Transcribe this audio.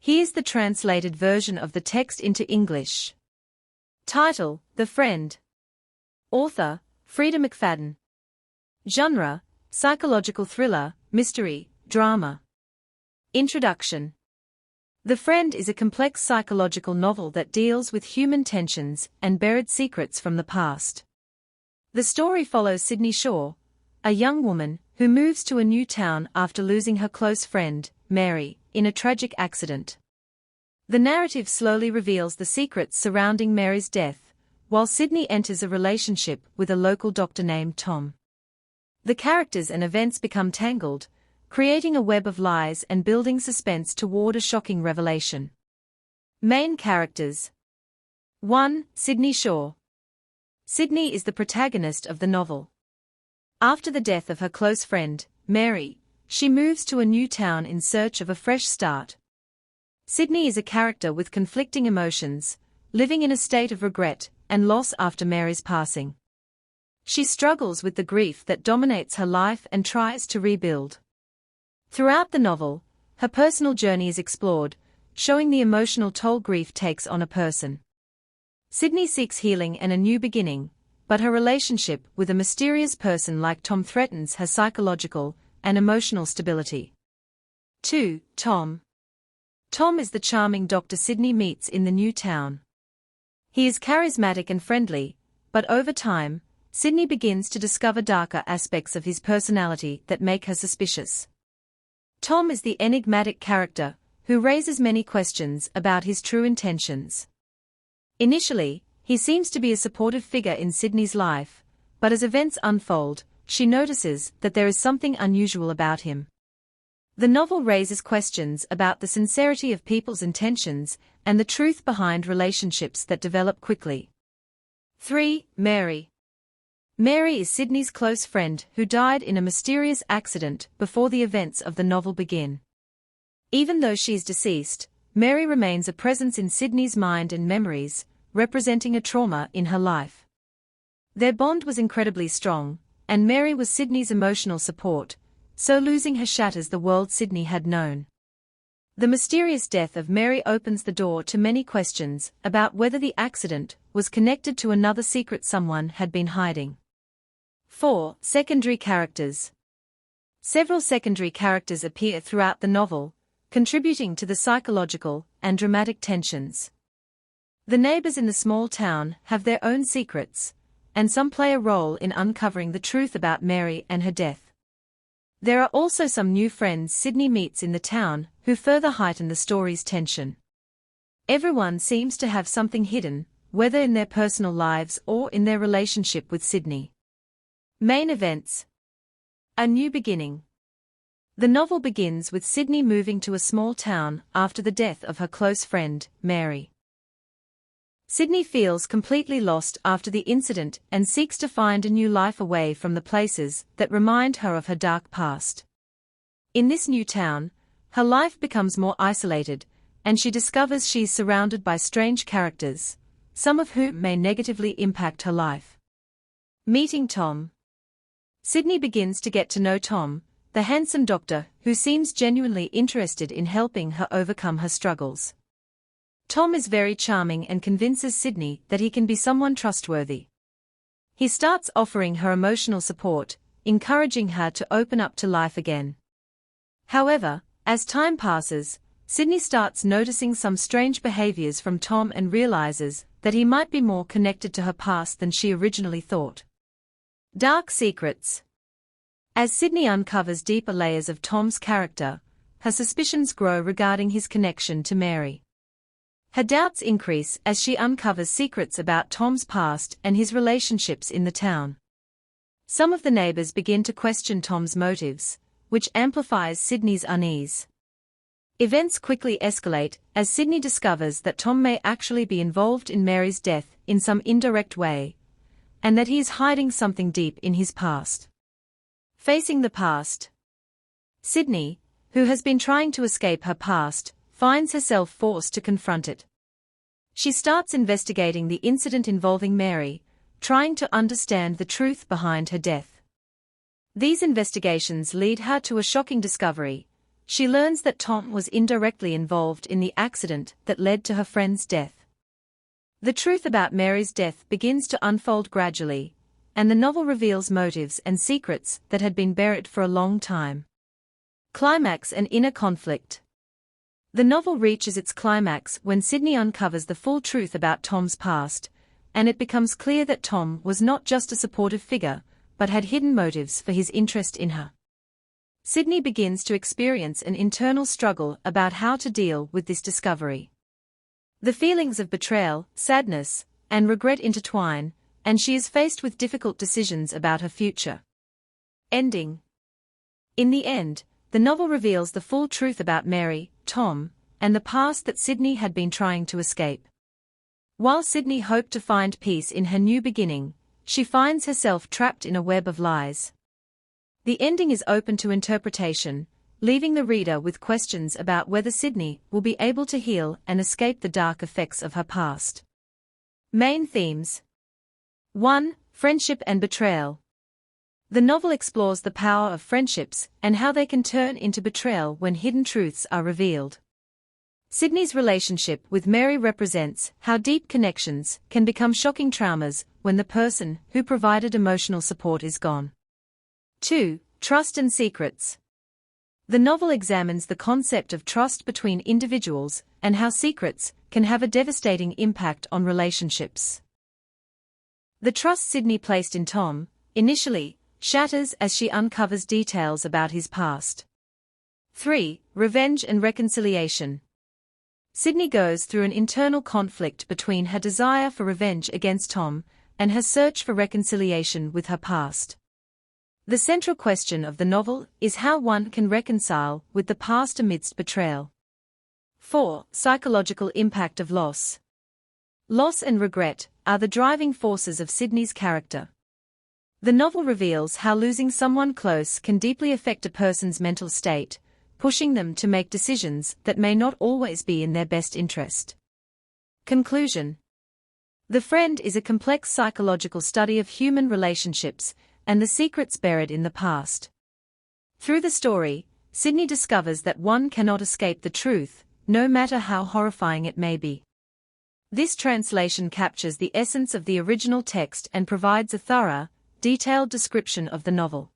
Here's the translated version of the text into English. Title: The Friend. Author: Frida McFadden. Genre: psychological thriller, mystery, drama. Introduction. The Friend is a complex psychological novel that deals with human tensions and buried secrets from the past. The story follows Sydney Shaw, a young woman who moves to a new town after losing her close friend, Mary, in a tragic accident. The narrative slowly reveals the secrets surrounding Mary's death, while Sydney enters a relationship with a local doctor named Tom. The characters and events become tangled, creating a web of lies and building suspense toward a shocking revelation. Main characters. 1. Sydney Shaw. Sydney is the protagonist of the novel. After the death of her close friend, Mary, she moves to a new town in search of a fresh start. Sydney is a character with conflicting emotions, living in a state of regret and loss after Mary's passing. She struggles with the grief that dominates her life and tries to rebuild. Throughout the novel, her personal journey is explored, showing the emotional toll grief takes on a person. Sydney seeks healing and a new beginning, but her relationship with a mysterious person like Tom threatens her psychological and emotional stability. 2. Tom. Tom is the charming doctor Sydney meets in the new town. He is charismatic and friendly, but over time, Sydney begins to discover darker aspects of his personality that make her suspicious. Tom is the enigmatic character who raises many questions about his true intentions. Initially, he seems to be a supportive figure in Sydney's life, but as events unfold, she notices that there is something unusual about him. The novel raises questions about the sincerity of people's intentions and the truth behind relationships that develop quickly. 3. Mary. Mary is Sydney's close friend who died in a mysterious accident before the events of the novel begin. Even though she is deceased, Mary remains a presence in Sydney's mind and memories, representing a trauma in her life. Their bond was incredibly strong, and Mary was Sydney's emotional support, so losing her shatters the world Sydney had known. The mysterious death of Mary opens the door to many questions about whether the accident was connected to another secret someone had been hiding. 4. Secondary characters. Several secondary characters appear throughout the novel, contributing to the psychological and dramatic tensions. The neighbors in the small town have their own secrets, and some play a role in uncovering the truth about Mary and her death. There are also some new friends Sydney meets in the town who further heighten the story's tension. Everyone seems to have something hidden, whether in their personal lives or in their relationship with Sydney. Main events. A new beginning. The novel begins with Sydney moving to a small town after the death of her close friend, Mary. Sydney feels completely lost after the incident and seeks to find a new life away from the places that remind her of her dark past. In this new town, her life becomes more isolated, and she discovers she is surrounded by strange characters, some of whom may negatively impact her life. Meeting Tom. Sydney begins to get to know Tom, the handsome doctor who seems genuinely interested in helping her overcome her struggles. Tom is very charming and convinces Sydney that he can be someone trustworthy. He starts offering her emotional support, encouraging her to open up to life again. However, as time passes, Sydney starts noticing some strange behaviors from Tom and realizes that he might be more connected to her past than she originally thought. Dark secrets. As Sydney uncovers deeper layers of Tom's character, her suspicions grow regarding his connection to Mary. Her doubts increase as she uncovers secrets about Tom's past and his relationships in the town. Some of the neighbors begin to question Tom's motives, which amplifies Sydney's unease. Events quickly escalate as Sydney discovers that Tom may actually be involved in Mary's death in some indirect way, and that he is hiding something deep in his past. Facing the past. Sydney, who has been trying to escape her past, finds herself forced to confront it. She starts investigating the incident involving Mary, trying to understand the truth behind her death. These investigations lead her to a shocking discovery: she learns that Tom was indirectly involved in the accident that led to her friend's death. The truth about Mary's death begins to unfold gradually, and the novel reveals motives and secrets that had been buried for a long time. Climax and inner conflict. The novel reaches its climax when Sydney uncovers the full truth about Tom's past, and it becomes clear that Tom was not just a supportive figure, but had hidden motives for his interest in her. Sydney begins to experience an internal struggle about how to deal with this discovery. The feelings of betrayal, sadness, and regret intertwine, and she is faced with difficult decisions about her future. Ending. In the end, the novel reveals the full truth about Mary, Tom, and the past that Sydney had been trying to escape. While Sydney hoped to find peace in her new beginning, she finds herself trapped in a web of lies. The ending is open to interpretation, leaving the reader with questions about whether Sydney will be able to heal and escape the dark effects of her past. Main themes. 1. Friendship and betrayal. The novel explores the power of friendships and how they can turn into betrayal when hidden truths are revealed. Sydney's relationship with Mary represents how deep connections can become shocking traumas when the person who provided emotional support is gone. 2. Trust and secrets. The novel examines the concept of trust between individuals and how secrets can have a devastating impact on relationships. The trust Sydney placed in Tom, initially, shatters as she uncovers details about his past. 3. Revenge and reconciliation. Sydney goes through an internal conflict between her desire for revenge against Tom and her search for reconciliation with her past. The central question of the novel is how one can reconcile with the past amidst betrayal. 4. Psychological impact of loss. Loss and regret are the driving forces of Sydney's character. The novel reveals how losing someone close can deeply affect a person's mental state, pushing them to make decisions that may not always be in their best interest. Conclusion. The Friend is a complex psychological study of human relationships and the secrets buried in the past. Through the story, Sydney discovers that one cannot escape the truth, no matter how horrifying it may be. This translation captures the essence of the original text and provides a thorough, detailed description of the novel.